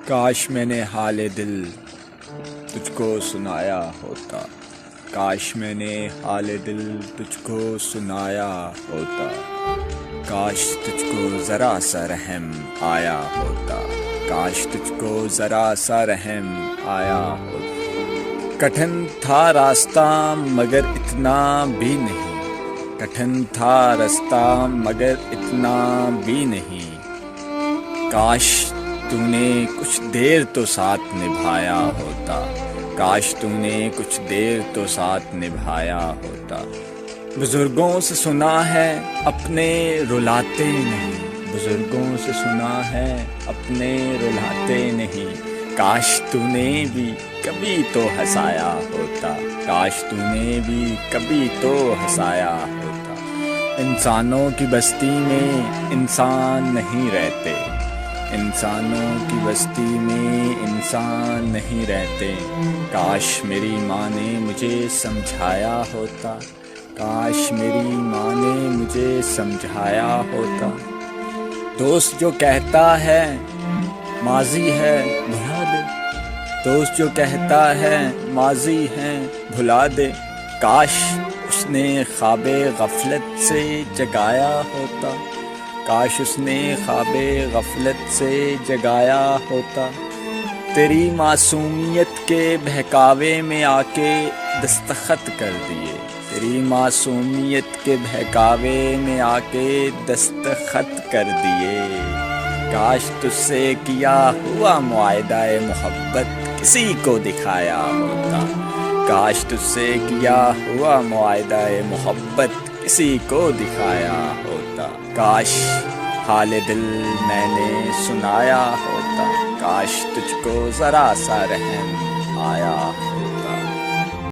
کاش میں نے حال دل تجھ کو سنایا ہوتا، کاش میں نے حال دل تجھ کو سنایا ہوتا، کاش تجھ کو ذرا سا رحم آیا ہوتا، کاش تجھ کو ذرا سا رحم آیا ہوتا۔ کٹھن تھا راستہ مگر اتنا بھی نہیں، کٹھن تھا راستہ مگر اتنا بھی نہیں، کاش تو نے کچھ دیر تو ساتھ نبھایا ہوتا، کاش تو نے کچھ دیر تو ساتھ نبھایا ہوتا۔ بزرگوں سے سنا ہے اپنے رلاتے نہیں، بزرگوں سے سنا ہے اپنے رلاتے نہیں، کاش تو نے بھی کبھی تو ہنسایا ہوتا، کاش تو نے بھی کبھی تو ہنسایا ہوتا۔ انسانوں کی بستی میں انسان نہیں رہتے، انسانوں کی بستی میں انسان نہیں رہتے، کاش میری ماں نے مجھے سمجھایا ہوتا، کاش میری ماں نے مجھے سمجھایا ہوتا۔ دوست جو کہتا ہے ماضی ہے بھلا دے، دوست جو کہتا ہے ماضی ہے بھلا دے، کاش اس نے خواب غفلت سے جگایا ہوتا، کاش اس نے خواب غفلت سے جگایا ہوتا۔ تیری معصومیت کے بہکاوے میں آ کے دستخط کر دیے، تیری معصومیت کے بہکاوے میں آ کے دستخط کر دیے، کاش تجھ سے کیا ہوا معاہدہ محبت کسی کو دکھایا ہوتا، کاش تجھ سے کیا ہوا معاہدہ محبت کسی کو دکھایا ہوتا، کاش حال دل میں نے سنایا ہوتا، کاش تجھ کو ذرا سا رحم آیا ہوتا۔